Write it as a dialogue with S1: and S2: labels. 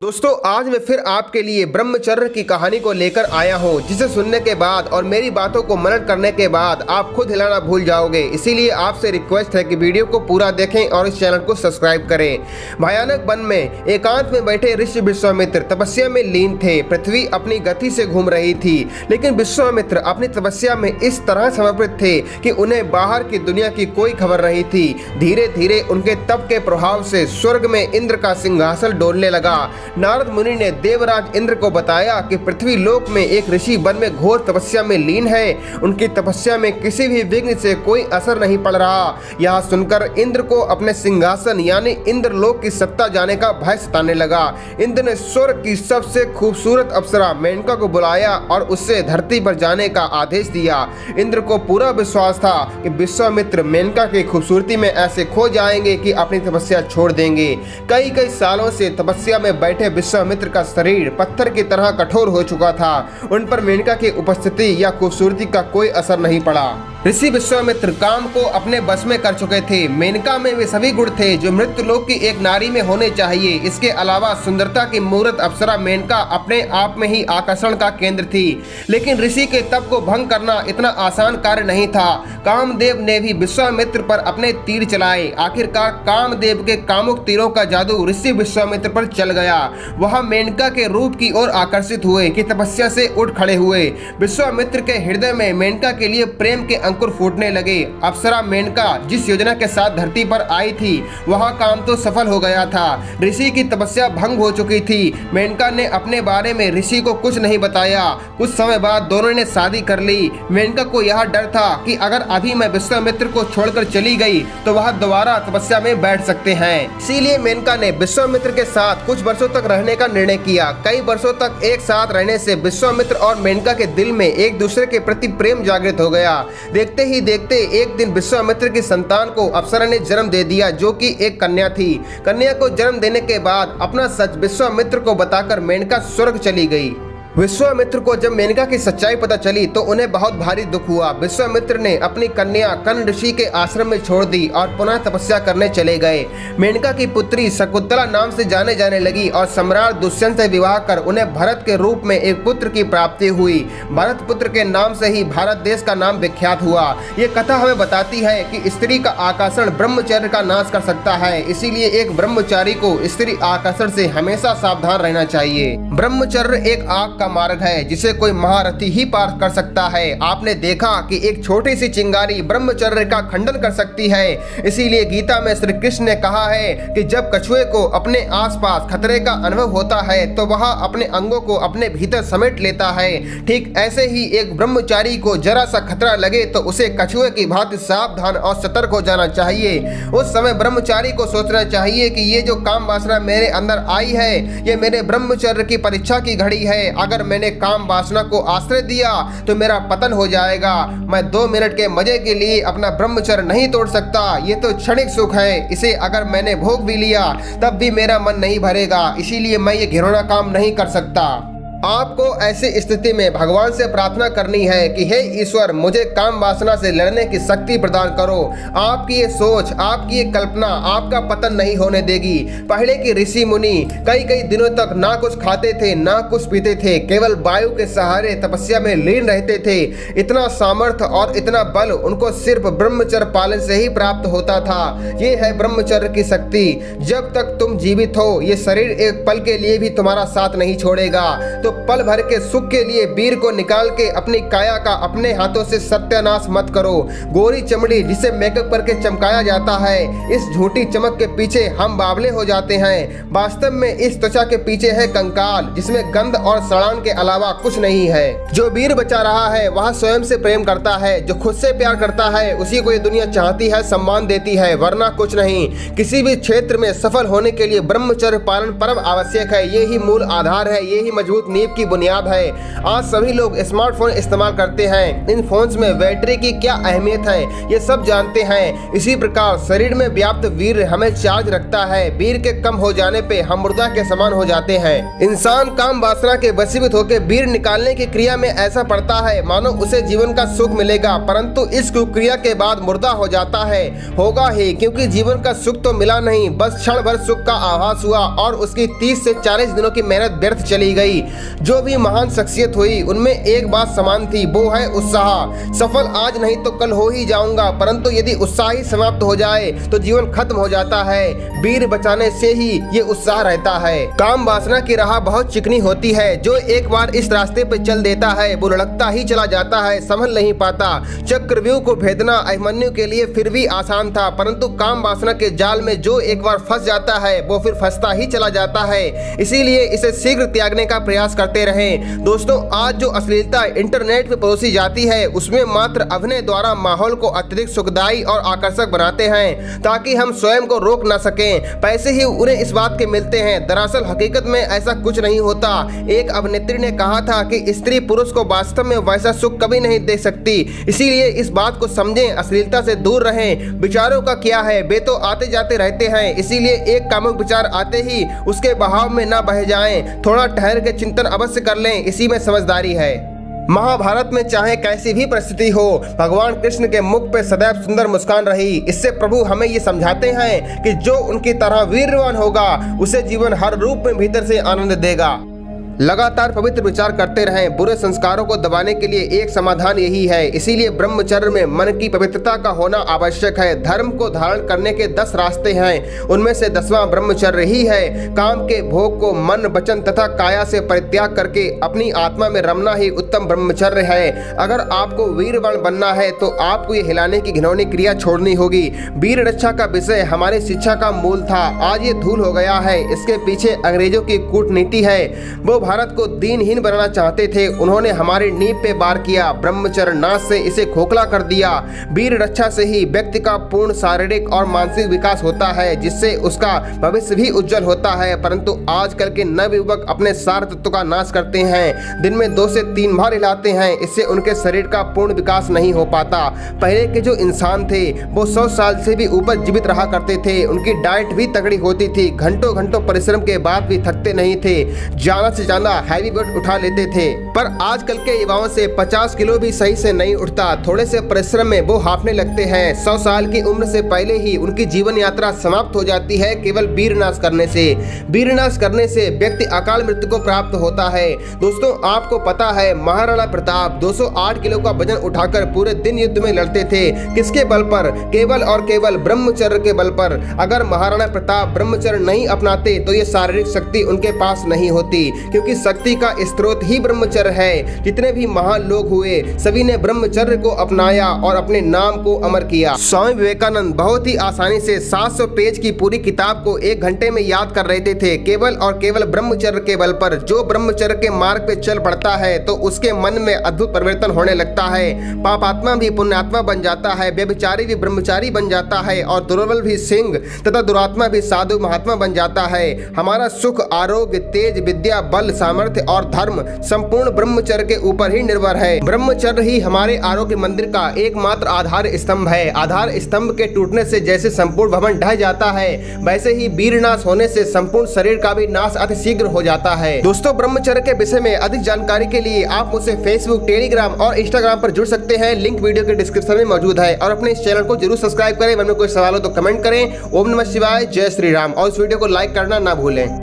S1: दोस्तों आज मैं फिर आपके लिए ब्रह्मचर्य की कहानी को लेकर आया हूँ, जिसे सुनने के बाद और मेरी बातों को मनन करने के बाद आप खुद हिलाना भूल जाओगे। इसीलिए आपसे रिक्वेस्ट है कि वीडियो को पूरा देखें और इस चैनल को सब्सक्राइब करें। भयानक वन में एकांत में बैठे ऋषि विश्वामित्र तपस्या में लीन थे। पृथ्वी अपनी गति से घूम रही थी, लेकिन विश्वामित्र अपनी तपस्या में इस तरह समर्पित थे कि उन्हें बाहर की दुनिया की कोई खबर नहीं थी। धीरे धीरे उनके तप के प्रभाव से स्वर्ग में इंद्र का सिंहासन डोलने लगा। नारद मुनि ने देवराज इंद्र को बताया कि पृथ्वी लोक में एक ऋषि वन में घोर तपस्या में लीन है। उनकी तपस्या में किसी भी विघ्न से कोई असर नहीं पड़ रहा। यह सुनकर इंद्र को अपने सिंहासन यानी इंद्रलोक की सत्ता जाने का भय सताने लगा। इंद्र ने स्वर्ग की सबसे खूबसूरत अप्सरा मेनका को बुलाया और उससे धरती पर जाने का आदेश दिया। इंद्र को पूरा विश्वास था कि विश्वामित्र मेनका की खूबसूरती में ऐसे खो जाएंगे कि अपनी तपस्या छोड़ देंगे। कई कई सालों से तपस्या में बैठे विश्वामित्र का शरीर पत्थर की तरह कठोर हो चुका था। उन पर मेनका की उपस्थिति या खूबसूरती का कोई असर नहीं पड़ा। ऋषि विश्वामित्र काम को अपने बस में कर चुके थे। मेनका में वे सभी गुण थे जो मृत्युलोक की एक नारी में होने चाहिए। इसके अलावा सुंदरता की मूर्त अप्सरा मेनका अपने आप में ही आकर्षण का केंद्र थी। लेकिन ऋषि के तप को भंग करना इतना आसान कार्य नहीं था। कामदेव ने भी विश्वामित्र पर अपने तीर चलाए। आखिरकार कामदेव के कामुक तीरों का जादू ऋषि विश्वामित्र पर चल गया। वह मेनका के रूप की ओर आकर्षित हुए कि तपस्या से उठ खड़े हुए। विश्वामित्र के हृदय में मेनका के लिए प्रेम के अंकुर फूटने लगे। अप्सरा मेनका जिस योजना के साथ धरती पर आई थी वह काम तो सफल हो गया था। ऋषि की तपस्या भंग हो चुकी थी। मेनका ने अपने बारे में ऋषि को कुछ नहीं बताया। कुछ समय बाद दोनों ने शादी कर ली। मेनका को यह डर था कि अगर अभी मैं विश्वामित्र को छोड़कर चली गई तो वह दोबारा तपस्या में बैठ सकते हैं। इसीलिए मेनका ने विश्वामित्र के साथ कुछ वर्षों तक रहने का निर्णय किया। कई वर्षों तक एक साथ रहने से विश्वामित्र और मेनका के दिल में एक दूसरे के प्रति प्रेम जागृत हो गया। देखते ही देखते एक दिन विश्वामित्र की संतान को अप्सरा ने जन्म दे दिया, जो कि एक कन्या थी। कन्या को जन्म देने के बाद अपना सच विश्वामित्र को बताकर मेनका स्वर्ग चली गई। विश्वामित्र को जब मेनका की सच्चाई पता चली तो उन्हें बहुत भारी दुख हुआ। विश्वामित्र ने अपनी कन्या कर्ण ऋषि के आश्रम में छोड़ दी और पुनः तपस्या करने चले गए। मेनका की पुत्री शकुंतला नाम से जाने जाने लगी और सम्राट दुष्यंत से विवाह कर उन्हें भरत के रूप में एक पुत्र की प्राप्ति हुई। भरत पुत्र के नाम से ही भारत देश का नाम विख्यात हुआ। ये कथा हमें बताती है कि स्त्री का आकर्षण ब्रह्मचर्य का नाश कर सकता है। इसीलिए एक ब्रह्मचारी को स्त्री आकर्षण से हमेशा सावधान रहना चाहिए। ब्रह्मचर्य एक आग मार्ग है जिसे कोई महारथी ही पार कर सकता है। आपने देखा कि एक छोटी सी चिंगारी ब्रह्मचर्य का खंडन कर सकती है। इसीलिए गीता में श्री कृष्ण ने कहा है कि जब कछुए को अपने आसपास खतरे का अनुभव होता है तो वह अपने अंगों को अपने भीतर समेट लेता है। ठीक ऐसे ही एक ब्रह्मचारी को जरा सा खतरा लगे तो उसे कछुए की भांति सावधान और सतर्क हो जाना चाहिए। उस समय ब्रह्मचारी को सोचना चाहिए कि ये जो काम वासना मेरे अंदर आई है ये मेरे ब्रह्मचर्य की परीक्षा की घड़ी है। अगर मैंने काम वासना को आश्रय दिया तो मेरा पतन हो जाएगा। मैं 2 मिनट के मजे के लिए अपना ब्रह्मचर्य नहीं तोड़ सकता। ये तो क्षणिक सुख है। इसे अगर मैंने भोग भी लिया तब भी मेरा मन नहीं भरेगा। इसीलिए मैं ये घिनौना काम नहीं कर सकता। आपको ऐसी स्थिति में भगवान से प्रार्थना करनी है कि हे ईश्वर, मुझे काम वासना से लड़ने की शक्ति प्रदान करो। आपकी ये सोच, आपकी ये कल्पना आपका पतन नहीं होने देगी। पहले के ऋषि मुनि कई कई दिनों तक ना कुछ खाते थे ना कुछ पीते थे, केवल वायु के सहारे तपस्या में लीन रहते थे। इतना सामर्थ्य और इतना बल उनको सिर्फ ब्रह्मचर्य पालन से ही प्राप्त होता था। ये है ब्रह्मचर्य की शक्ति। जब तक तुम जीवित हो ये शरीर एक पल के लिए भी तुम्हारा साथ नहीं छोड़ेगा। तो पल भर के सुख के लिए वीर को निकाल के अपनी काया का अपने हाथों से सत्यानाश मत करो। गोरी चमड़ी जिसे मेकअप करके चमकाया जाता है, इस झूठी चमक के पीछे हम बावले हो जाते हैं। वास्तव में इस त्वचा के पीछे है कंकाल, जिसमें गंध और सड़ान के अलावा कुछ नहीं है। जो वीर बचा रहा है वह स्वयं से प्रेम करता है। जो खुद से प्यार करता है उसी को ये दुनिया चाहती है, सम्मान देती है, वरना कुछ नहीं। किसी भी क्षेत्र में सफल होने के लिए ब्रह्मचर्य पालन परम आवश्यक है। ये ही मूल आधार है, ये ही मजबूत नींव नींव की बुनियाद है। आज सभी लोग स्मार्टफोन इस्तेमाल करते हैं। इन फोन्स में बैटरी की क्या अहमियत है ये सब जानते हैं। इसी प्रकार शरीर में व्याप्त वीर हमें चार्ज रखता है। वीर के कम हो जाने पे हम मुर्दा के समान हो जाते हैं। इंसान काम वासना के वशीभूत होकर वीर निकालने की क्रिया में ऐसा पड़ता है मानो उसे जीवन का सुख मिलेगा, परंतु इस कुक्रिया के बाद मुर्दा हो जाता है। होगा ही, क्योंकि जीवन का सुख तो मिला नहीं, बस क्षण भर सुख का आभास हुआ और उसकी 30 से 40 दिनों की मेहनत व्यर्थ चली गई। जो भी महान शख्सियत हुई उनमें एक बात समान थी, वो है उत्साह। सफल आज नहीं तो कल हो ही जाऊंगा, परंतु यदि उत्साह ही समाप्त हो जाए तो जीवन खत्म हो जाता है। वीर बचाने से ही ये उत्साह रहता है। काम वासना की राह बहुत चिकनी होती है। जो एक बार इस रास्ते पर चल देता है वो लुढ़कता ही चला जाता है, संभल नहीं पाता। चक्रव्यूह को भेदना अभिमन्यु के लिए फिर भी आसान था, परंतु काम वासना के जाल में जो एक बार फंस जाता है वो फिर फंसता ही चला जाता है। इसीलिए इसे शीघ्र त्यागने का प्रयास करते रहें। दोस्तों, आज जो अश्लीलता इंटरनेट पे परोसी जाती है उसमें मात्र अभिनय द्वारा माहौल को अत्यधिक सुखदायी और आकर्षक बनाते हैं ताकि हम स्वयं को रोक न सकें। पैसे ही उन्हें इस बात के मिलते हैं, दरअसल हकीकत में ऐसा कुछ नहीं होता। एक अभिनेत्री ने कहा था कि स्त्री पुरुष को वास्तव में वैसा सुख कभी नहीं दे सकती। इसीलिए इस बात को समझें, अश्लीलता से दूर रहें। विचारों का क्या है, वे तो आते जाते रहते हैं, इसीलिए एक कामुक विचार आते ही उसके बहाव में न बह जाएं। थोड़ा ठहर के चिंतन अवश्य कर लें, इसी में समझदारी है। महाभारत में चाहे कैसी भी परिस्थिति हो, भगवान कृष्ण के मुख पे सदैव सुंदर मुस्कान रही। इससे प्रभु हमें ये समझाते हैं कि जो उनकी तरह वीरवान होगा उसे जीवन हर रूप में भीतर से आनंद देगा। लगातार पवित्र विचार करते रहें। बुरे संस्कारों को दबाने के लिए एक समाधान यही है। इसीलिए ब्रह्मचर्य में मन की पवित्रता का होना आवश्यक है। धर्म को धारण करने के 10 रास्ते हैं, उनमें से 10वां ब्रह्मचर्य ही है। काम के भोग को मन, वचन तथा काया से परित्याग करके अपनी आत्मा में रमना ही उत्तम ब्रह्मचर्य है। अगर आपको वीरवान बनना है तो आपको ये हिलाने की घिनौनी क्रिया छोड़नी होगी। वीर रक्षा का विषय हमारी शिक्षा का मूल था, आज ये धूल हो गया है। इसके पीछे अंग्रेजों की कूटनीति है। वो भारत को दीनहीन बनाना चाहते थे। उन्होंने हमारी नींव पे वार किया, ब्रह्मचर्य नाश से इसे खोखला कर दिया। वीर रक्षा से ही व्यक्ति का पूर्ण शारीरिक और मानसिक विकास होता है, जिससे उसका भविष्य भी उज्जवल होता है। परंतु आजकल के नवयुवक अपने सार तत्व का नाश करते हैं, दिन में 2 से 3 बार हिलाते हैं। इससे उनके शरीर का पूर्ण विकास नहीं हो पाता। पहले के जो इंसान थे वो 100 साल से भी ऊपर जीवित रहा करते थे। उनकी डाइट भी तगड़ी होती थी, घंटों घंटों परिश्रम के बाद भी थकते नहीं थे, ज्यादा से ज्यादा हैवी वेट उठा लेते थे। पर आजकल के युवाओं से 50 किलो भी सही से नहीं उठता। थोड़े से परिश्रम में वो हांफने लगते हैं। 100 साल की उम्र से पहले ही उनकी जीवन यात्रा समाप्त हो जाती है, केवल वीरनाश करने से। वीरनाश करने से व्यक्ति अकाल मृत्यु को प्राप्त होता है। दोस्तों, आपको पता है महाराणा प्रताप 208 किलो का वजन उठाकर पूरे दिन युद्ध में लड़ते थे। किसके बल पर? केवल और केवल ब्रह्मचर्य के बल पर। अगर महाराणा प्रताप ब्रह्मचर्य नहीं अपनाते तो ये शारीरिक शक्ति उनके पास नहीं होती, क्योंकि शक्ति का स्रोत ही ब्रह्मचर्य है। जितने भी महान लोग हुए सभी ने ब्रह्मचर्य को अपनाया और अपने नाम को अमर किया। स्वामी विवेकानंद बहुत ही आसानी से 700 पेज की पूरी किताब को 1 घंटे में याद कर रहे थे, केवल और केवल ब्रह्मचर्य के बल पर। जो ब्रह्मचर्य के मार्ग पे चल पड़ता है तो उसके मन में अद्भुत परिवर्तन होने लगता है। पापात्मा भी पुण्यात्मा बन जाता है, व्यभिचारी भी ब्रह्मचारी बन जाता है और दुर्बल भी सिंह तथा दुरात्मा भी साधु महात्मा बन जाता है। हमारा सुख, आरोग्य, तेज, विद्या, बल, सामर्थ्य और धर्म संपूर्ण ब्रह्मचर्य के ऊपर ही निर्भर है। ब्रह्मचर्य ही हमारे आरोग्य मंदिर का एकमात्र आधार स्तंभ है। आधार स्तंभ के टूटने से जैसे संपूर्ण भवन ढह जाता है, वैसे ही वीरनाश होने से संपूर्ण शरीर का भी नाश अति शीघ्र हो जाता है। दोस्तों, ब्रह्मचर्य के विषय में अधिक जानकारी के लिए आप मुझसे फेसबुक, टेलीग्राम और इंस्टाग्राम पर जुड़ सकते हैं। लिंक वीडियो के डिस्क्रिप्शन में मौजूद है। और अपने इस चैनल को जरूर सब्सक्राइब करें। मन में कोई सवाल हो तो कमेंट करें। ओम नमः शिवाय, जय श्री राम। और इस वीडियो को लाइक करना ना भूलें।